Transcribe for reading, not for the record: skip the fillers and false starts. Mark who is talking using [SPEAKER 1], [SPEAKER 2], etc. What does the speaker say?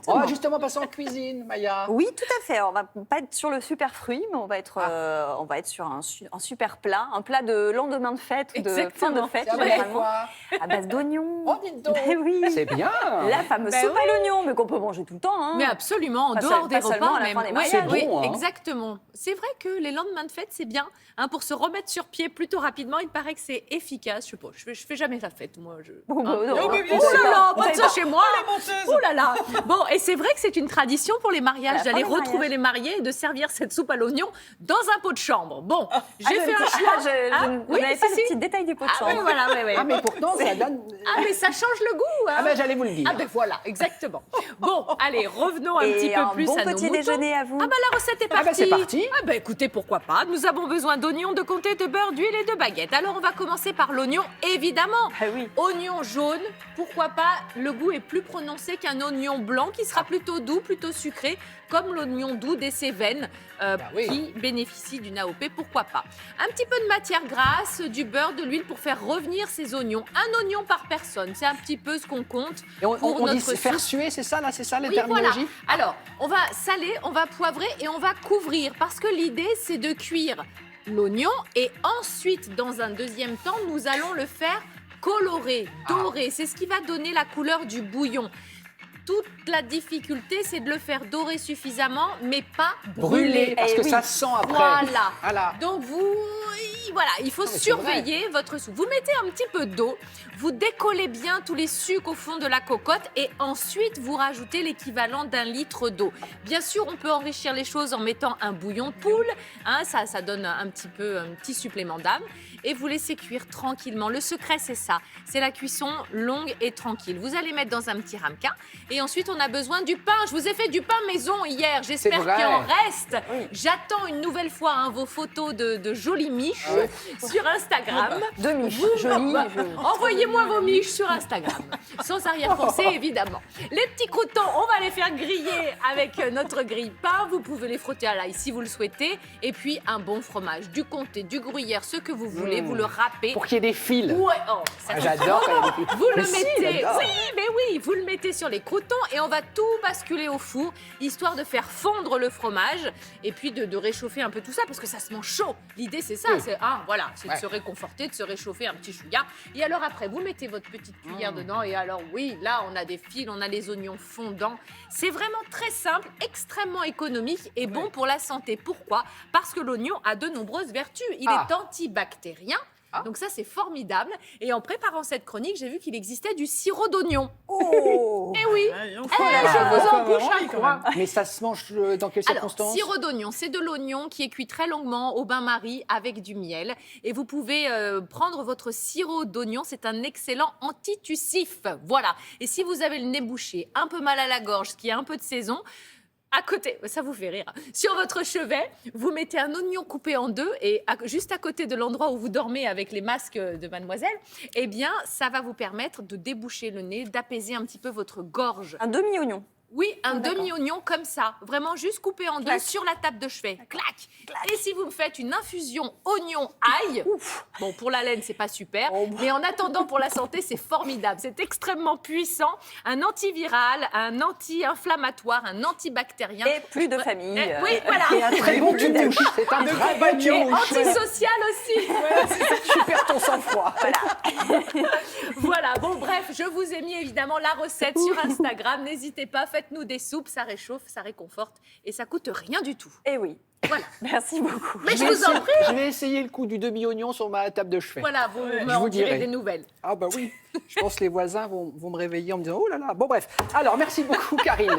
[SPEAKER 1] exactement.
[SPEAKER 2] On va justement passer en cuisine, Maya.
[SPEAKER 1] Oui, tout à fait. On va pas être sur le super fruit, mais on va être sur un super plat, un plat de lendemain de fête ou de fin de
[SPEAKER 3] Exactement.
[SPEAKER 1] fête,
[SPEAKER 2] C'est à base de
[SPEAKER 1] généralement,
[SPEAKER 2] quoi?
[SPEAKER 1] à base d'oignons.
[SPEAKER 2] Oh, dites donc.
[SPEAKER 1] Eh oui,
[SPEAKER 2] C'est bien.
[SPEAKER 1] la fameuse
[SPEAKER 3] Ben
[SPEAKER 1] soupe à l'oignon, mais qu'on peut manger tout le temps. Hein.
[SPEAKER 3] Mais absolument, en
[SPEAKER 1] Pas
[SPEAKER 3] dehors
[SPEAKER 1] seul-
[SPEAKER 3] des
[SPEAKER 1] pas seulement
[SPEAKER 3] repas
[SPEAKER 1] à la
[SPEAKER 3] même.
[SPEAKER 1] fin des
[SPEAKER 3] Ouais,
[SPEAKER 1] mariages.
[SPEAKER 2] C'est
[SPEAKER 3] oui,
[SPEAKER 2] bon, hein.
[SPEAKER 3] exactement. C'est vrai que les lendemains de fête, c'est bien. Hein, pour se remettre sur pied plutôt rapidement, il paraît que c'est efficace. Je sais pas, je fais jamais la fête, moi.
[SPEAKER 1] Bon,
[SPEAKER 3] Hein.
[SPEAKER 1] non,
[SPEAKER 3] Oh
[SPEAKER 1] mais bien
[SPEAKER 3] là
[SPEAKER 1] sûr.
[SPEAKER 3] là,
[SPEAKER 1] Vous
[SPEAKER 3] pas de
[SPEAKER 1] savez
[SPEAKER 3] ça chez moi. Oh là là. Bon, et c'est vrai que c'est une tradition pour les
[SPEAKER 1] À
[SPEAKER 3] mariages
[SPEAKER 1] la
[SPEAKER 3] d'aller
[SPEAKER 1] fin des
[SPEAKER 3] retrouver les mariés et de servir cette soupe à l'oignon dans un pot de chambre. Bon, j'ai fait un
[SPEAKER 1] choix.
[SPEAKER 3] choix.
[SPEAKER 1] Je
[SPEAKER 3] Hein oui,
[SPEAKER 1] n'avais
[SPEAKER 3] si,
[SPEAKER 1] pas
[SPEAKER 3] si.
[SPEAKER 1] le petit détail du pot de
[SPEAKER 3] Ah oui,
[SPEAKER 1] chambre.
[SPEAKER 3] voilà, oui, oui.
[SPEAKER 2] Ah, mais pourtant, ça donne...
[SPEAKER 3] Ah, mais ça change le goût. Hein.
[SPEAKER 2] Ah, ben, j'allais vous le dire.
[SPEAKER 3] Ah ben voilà, exactement. Bon, allez, revenons un petit
[SPEAKER 1] Et
[SPEAKER 3] peu
[SPEAKER 1] un
[SPEAKER 3] plus
[SPEAKER 1] bon
[SPEAKER 3] à nos
[SPEAKER 1] petit
[SPEAKER 3] moutons.
[SPEAKER 1] déjeuner à vous.
[SPEAKER 3] Ah bah la recette est
[SPEAKER 2] Ah
[SPEAKER 3] partie.
[SPEAKER 2] bah, c'est parti.
[SPEAKER 3] Ah bah écoutez, pourquoi pas. Nous avons besoin d'oignons, de comté, de beurre, d'huile et de baguettes. Alors on va commencer par l'oignon, évidemment.
[SPEAKER 1] Ah oui.
[SPEAKER 3] Oignon jaune, pourquoi pas. Le goût est plus prononcé qu'un oignon blanc qui sera plutôt doux, plutôt sucré, comme l'oignon doux des Cévennes
[SPEAKER 2] oui.
[SPEAKER 3] qui bénéficie d'une AOP, pourquoi pas. Un petit peu de matière grasse, du beurre, de l'huile pour faire revenir ces oignons. Un oignon par personne, c'est un petit peu ce qu'on compte.
[SPEAKER 2] Et on
[SPEAKER 3] pour
[SPEAKER 2] dit
[SPEAKER 3] notre
[SPEAKER 2] faire
[SPEAKER 3] soupe.
[SPEAKER 2] suer, c'est ça, là? C'est ça, la
[SPEAKER 3] Oui, voilà.
[SPEAKER 2] terminologie?
[SPEAKER 3] Alors, on va saler, on va poivrer et on va couvrir parce que l'idée, c'est de cuire l'oignon et ensuite, dans un deuxième temps, nous allons le faire colorer, dorer. C'est ce qui va donner la couleur du bouillon. Toute la difficulté, c'est de le faire dorer suffisamment, mais pas
[SPEAKER 2] Brûler, parce
[SPEAKER 1] Eh
[SPEAKER 2] que
[SPEAKER 1] oui.
[SPEAKER 2] ça sent après.
[SPEAKER 3] Voilà.
[SPEAKER 2] Voilà.
[SPEAKER 3] Donc voilà, il faut
[SPEAKER 2] Non, mais c'est
[SPEAKER 3] surveiller votre soupe. Vous mettez un petit peu d'eau, vous décollez bien tous les sucs au fond de la cocotte et ensuite vous rajoutez l'équivalent d'1 litre d'eau. Bien sûr, on peut enrichir les choses en mettant un bouillon de poule, hein, ça donne un petit supplément d'âme et vous laissez cuire tranquillement. Le secret, c'est ça, c'est la cuisson longue et tranquille. Vous allez mettre dans un petit ramequin et ensuite on a besoin du pain. Je vous ai fait du pain maison hier, j'espère
[SPEAKER 2] vrai.
[SPEAKER 3] qu'il en reste.
[SPEAKER 1] Oui.
[SPEAKER 3] J'attends une nouvelle fois vos photos de jolies miches sur Instagram.
[SPEAKER 1] Deux miches, jolies.
[SPEAKER 3] Envoyez-moi vos miches sur Instagram, sans arrière-pensée évidemment. Les petits croutons, on va les faire griller avec notre grille-pain. Vous pouvez les frotter à l'ail si vous le souhaitez. Et puis un bon fromage, du comté, du gruyère, ce que vous voulez, vous le râpez.
[SPEAKER 2] Pour qu'il y ait des fils.
[SPEAKER 3] Ouais, oh, ça
[SPEAKER 2] Ah, j'adore quand il y a des fils.
[SPEAKER 3] vous le
[SPEAKER 2] Mais si,
[SPEAKER 3] mettez,
[SPEAKER 2] j'adore.
[SPEAKER 3] oui, mais oui, vous le mettez sur les croutons et on va tout basculer au four, histoire de faire fondre le fromage et puis de réchauffer un peu tout ça parce que ça se mange chaud. L'idée c'est ça,
[SPEAKER 2] Oui.
[SPEAKER 3] c'est c'est de se réconforter, de se réchauffer un petit chouïa. Et alors après, vous mettez votre petite cuillère dedans et alors oui, là on a des fils, on a les oignons fondants. C'est vraiment très simple, extrêmement économique et bon pour la santé. Pourquoi? Parce que l'oignon a de nombreuses vertus. Il est antibactérien. Donc ça, c'est formidable. Et en préparant cette chronique, j'ai vu qu'il existait du sirop d'oignon.
[SPEAKER 1] Oh.
[SPEAKER 3] Eh oui,
[SPEAKER 4] Il en
[SPEAKER 3] eh,
[SPEAKER 4] faut
[SPEAKER 3] je vous en
[SPEAKER 4] avoir
[SPEAKER 3] bouche un
[SPEAKER 4] envie, quand
[SPEAKER 3] coin.
[SPEAKER 4] même.
[SPEAKER 2] Mais ça se mange dans quelles
[SPEAKER 3] Alors,
[SPEAKER 2] circonstances?
[SPEAKER 3] sirop d'oignon, c'est de l'oignon qui est cuit très longuement au bain-marie avec du miel. Et vous pouvez prendre votre sirop d'oignon, c'est un excellent antitussif. Voilà. Et si vous avez le nez bouché, un peu mal à la gorge, ce qui est un peu de saison, à côté, ça vous fait rire, sur votre chevet, vous mettez un oignon coupé en deux et juste à côté de l'endroit où vous dormez avec les masques de mademoiselle, eh bien, ça va vous permettre de déboucher le nez, d'apaiser un petit peu votre gorge.
[SPEAKER 1] Un demi-oignon.
[SPEAKER 3] Oui, un
[SPEAKER 1] d'accord.
[SPEAKER 3] demi-oignon comme ça, vraiment juste coupé en deux
[SPEAKER 1] Clac.
[SPEAKER 3] sur la table de chevet. Clac. Et si vous me faites une infusion oignon-ail, bon, pour la laine, c'est pas super, mais en attendant, pour la santé, c'est formidable. C'est extrêmement puissant, un antiviral, un anti-inflammatoire, un antibactérien.
[SPEAKER 1] Et plus de famille.
[SPEAKER 3] Oui, voilà.
[SPEAKER 2] Et un très bon tu-mouche. C'est un très bon
[SPEAKER 3] Et
[SPEAKER 2] tu-mouche.
[SPEAKER 3] antisocial aussi.
[SPEAKER 2] Tu perds ton sang-froid.
[SPEAKER 3] Voilà, bon bref, je vous ai mis évidemment la recette sur Instagram. N'hésitez pas, faites-nous des soupes, ça réchauffe, ça réconforte et ça coûte rien du tout.
[SPEAKER 1] Eh oui.
[SPEAKER 3] Voilà.
[SPEAKER 1] Merci beaucoup.
[SPEAKER 3] Mais je vous en prie.
[SPEAKER 2] Je vais essayer le coup du demi-oignon sur ma table de chevet.
[SPEAKER 3] Voilà, vous
[SPEAKER 2] je
[SPEAKER 3] m'en
[SPEAKER 2] vous
[SPEAKER 3] direz
[SPEAKER 2] dirai.
[SPEAKER 3] des nouvelles.
[SPEAKER 2] Ah bah oui, je pense que les voisins vont me réveiller en me disant « Oh là là !» Bon bref, alors merci beaucoup Karine.